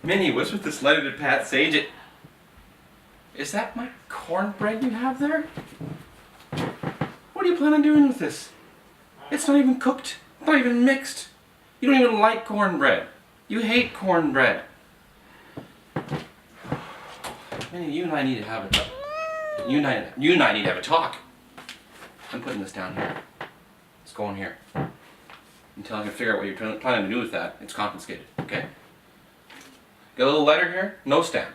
Minnie, what's with this letter to Pat Sage? Is that my cornbread you have there? What do you plan on doing with this? It's not even cooked. It's not even mixed. You don't even like cornbread. You hate cornbread. Minnie, you and I need to have a talk. You and I need to have a talk. I'm putting this down here. It's going here. Until I can figure out what you're planning to do with that. It's confiscated, okay? Got a little letter here? No stamp.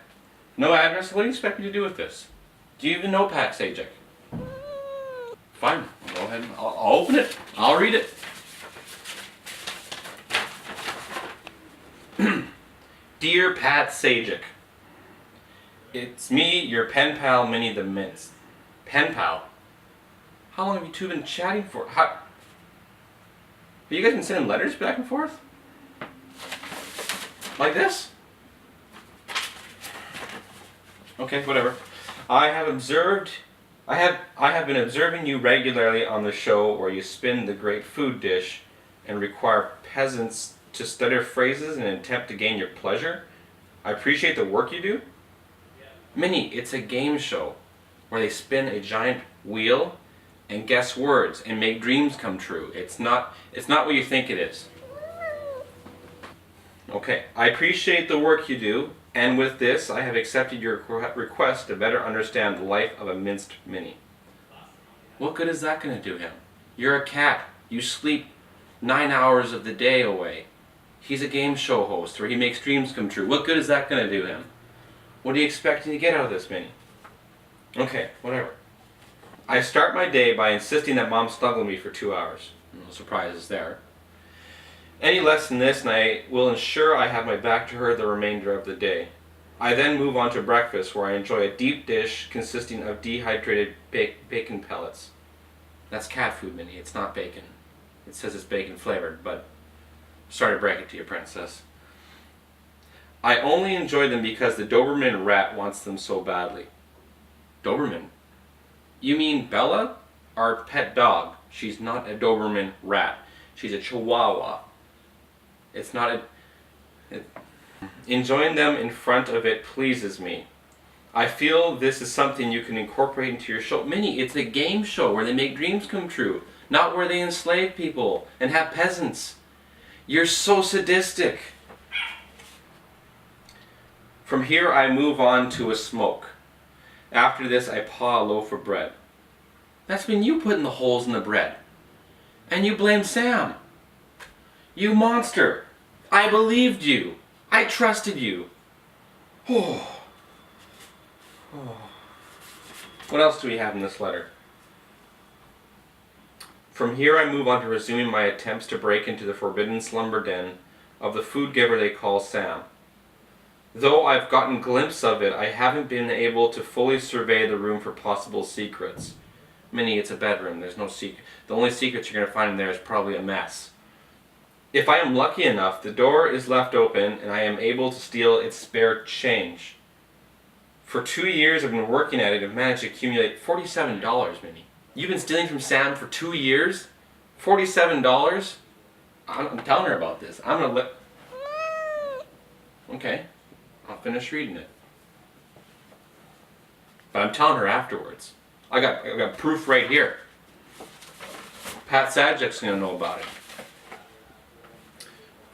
No address. What do you expect me to do with this? Do you even know Pat Sajak? Fine. Go ahead. I'll open it. I'll read it. Dear Pat Sajak, it's me, your pen pal, Minnie the Mince. Pen pal? How long have you two been chatting for? Have you guys been sending letters back and forth? Like this? Okay, whatever. I have been observing you regularly on the show where you spin the great food dish and require peasants to stutter phrases in an attempt to gain your pleasure. I appreciate the work you do. Minnie, it's a game show where they spin a giant wheel and guess words and make dreams come true. It's not what you think it is. Okay, I appreciate the work you do, and with this I have accepted your request to better understand the life of a minced Minnie. What good is that going to do him? You're a cat. You sleep 9 hours of the day away. He's a game show host where he makes dreams come true. What good is that going to do him? What are you expecting to get out of this, Minnie? Okay, whatever. I start my day by insisting that Mom snuggle me for 2 hours. No surprises there. Any less than this and I will ensure I have my back to her the remainder of the day. I then move on to breakfast where I enjoy a deep dish consisting of dehydrated bacon pellets. That's cat food, Minnie. It's not bacon. It says it's bacon flavored, but sorry to break it to you, princess. I only enjoy them because the Doberman rat wants them so badly. Doberman? You mean Bella? Our pet dog. She's not a Doberman rat. She's a Chihuahua. It's not enjoying them in front of it pleases me. I feel this is something you can incorporate into your show. Minnie, it's a game show where they make dreams come true, not where they enslave people and have peasants. You're so sadistic. From here I move on to a smoke. After this I paw a loaf of bread. That's been you putting the holes in the bread. And you blame Sam. You monster! I believed you. I trusted you. Oh. What else do we have in this letter? From here I move on to resuming my attempts to break into the forbidden slumber den of the food giver they call Sam. Though I've gotten a glimpse of it, I haven't been able to fully survey the room for possible secrets. Minnie, it's a bedroom. There's no secret. The only secrets you're going to find in there is probably a mess. If I am lucky enough, the door is left open and I am able to steal its spare change. For 2 years I've been working at it and managed to accumulate $47, Minnie. You've been stealing from Sam for 2 years? $47? I'm telling her about this. I'm going to let... Okay, I'll finish reading it. But I'm telling her afterwards. I got proof right here. Pat Sajak's going to know about it.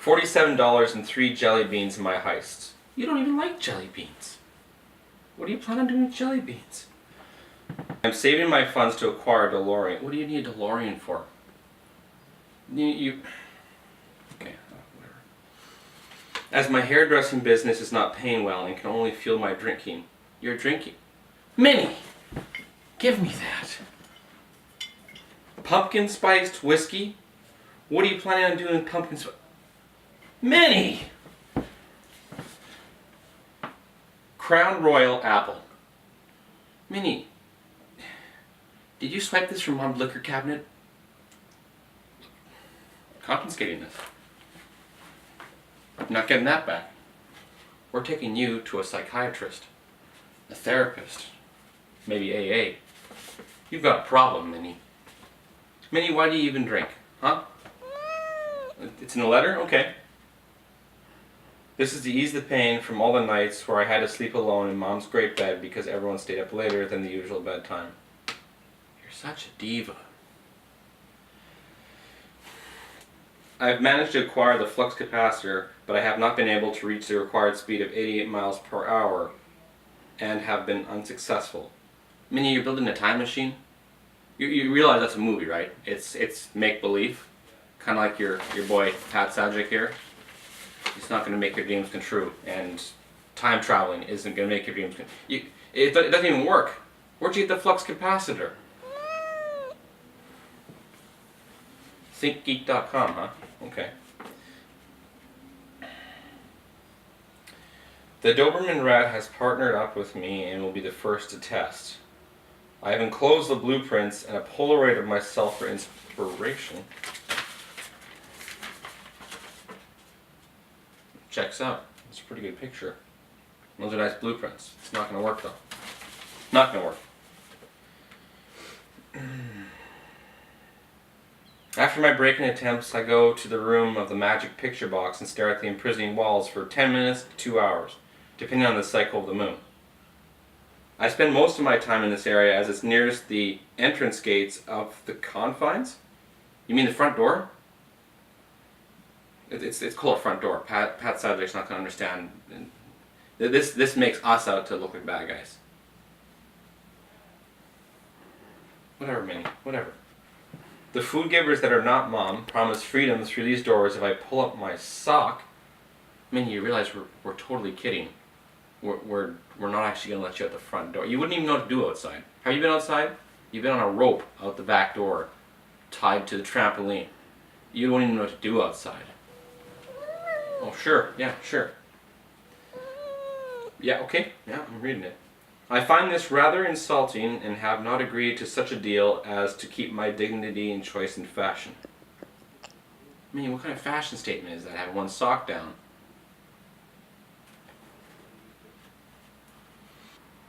$47 and 3 jelly beans in my heists. You don't even like jelly beans. What do you plan on doing with jelly beans? I'm saving my funds to acquire a DeLorean. What do you need a DeLorean for? Okay, whatever. As my hairdressing business is not paying well and can only fuel my drinking. You're drinking? Minnie! Give me that. Pumpkin spiced whiskey? What are you planning on doing with pumpkin spice? Minnie! Crown Royal apple. Minnie, did you swipe this from Mom's liquor cabinet? Confiscating this. I'm not getting that back. We're taking you to a psychiatrist, a therapist, maybe AA. You've got a problem, Minnie. Minnie, why do you even drink? Huh? It's in the letter? Okay. This is to ease the pain from all the nights where I had to sleep alone in Mom's great bed because everyone stayed up later than the usual bedtime. You're such a diva. I've managed to acquire the flux capacitor, but I have not been able to reach the required speed of 88 miles per hour and have been unsuccessful. Minnie, you're building a time machine? You realize that's a movie, right? It's make-believe. Kind of like your boy Pat Sajak here. It's not going to make your dreams come true, and time traveling isn't going to make your dreams come true. It doesn't even work. Where'd you get the flux capacitor? ThinkGeek.com, huh? Okay. The Doberman rat has partnered up with me and will be the first to test. I have enclosed the blueprints and a Polaroid of myself for inspiration. Checks out. It's a pretty good picture. Those are nice blueprints. It's not going to work though. Not going to work. After my break-in attempts, I go to the room of the magic picture box and stare at the imprisoning walls for 10 minutes to 2 hours, depending on the cycle of the moon. I spend most of my time in this area as it's nearest the entrance gates of the confines. You mean the front door? It's called a front door. Pat Sajak's not going to understand. This makes us out to look like bad guys. Whatever, Minnie. Whatever. The food givers that are not Mom promise freedom through these doors if I pull up my sock. Minnie, you realize we're totally kidding. We're not actually going to let you out the front door. You wouldn't even know what to do outside. Have you been outside? You've been on a rope out the back door, tied to the trampoline. You don't even know what to do outside. Oh, sure. Yeah, sure. Yeah, okay. Yeah, I'm reading it. I find this rather insulting and have not agreed to such a deal as to keep my dignity in choice and fashion. I mean, what kind of fashion statement is that? Have one sock down.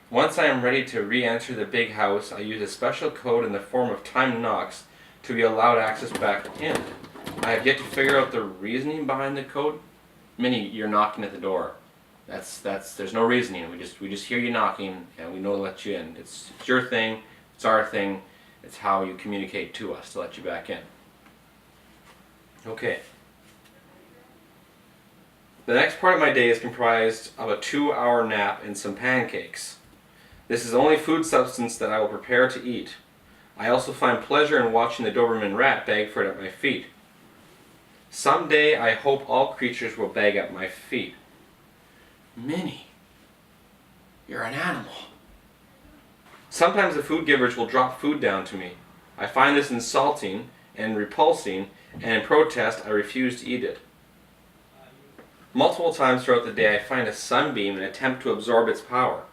Once I am ready to re-enter the big house, I use a special code in the form of timed knocks to be allowed access back in. I have yet to figure out the reasoning behind the code. Minnie, you're knocking at the door. There's no reasoning. We just hear you knocking and we know to let you in. It's your thing, it's our thing, it's how you communicate to us to let you back in. Okay. The next part of my day is comprised of a 2-hour nap and some pancakes. This is the only food substance that I will prepare to eat. I also find pleasure in watching the Doberman rat beg for it at my feet. Someday I hope all creatures will beg at my feet. Minnie, you're an animal. Sometimes the food givers will drop food down to me. I find this insulting and repulsing, and in protest I refuse to eat it. Multiple times throughout the day I find a sunbeam and attempt to absorb its power.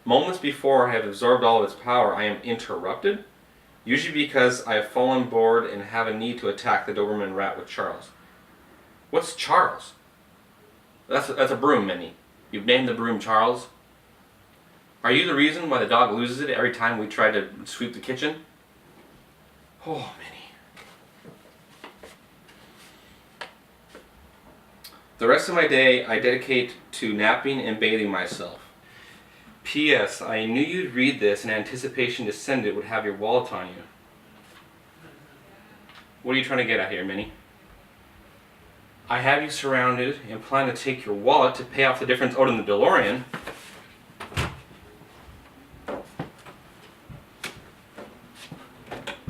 Moments before I have absorbed all of its power, I am interrupted, usually because I have fallen bored and have a need to attack the Doberman rat with Charles. What's Charles? That's a broom, Minnie. You've named the broom Charles. Are you the reason why the dog loses it every time we try to sweep the kitchen? Oh, Minnie. The rest of my day I dedicate to napping and bathing myself. P.S. I knew you'd read this in anticipation to send it would have your wallet on you. What are you trying to get at here, Minnie? I have you surrounded and plan to take your wallet to pay off the difference owed in the DeLorean.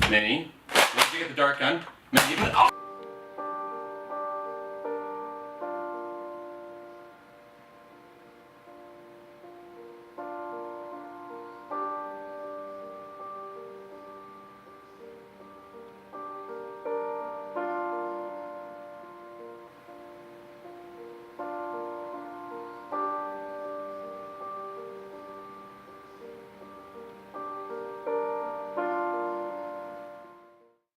Minnie, did you get the dart gun? Minnie, oh!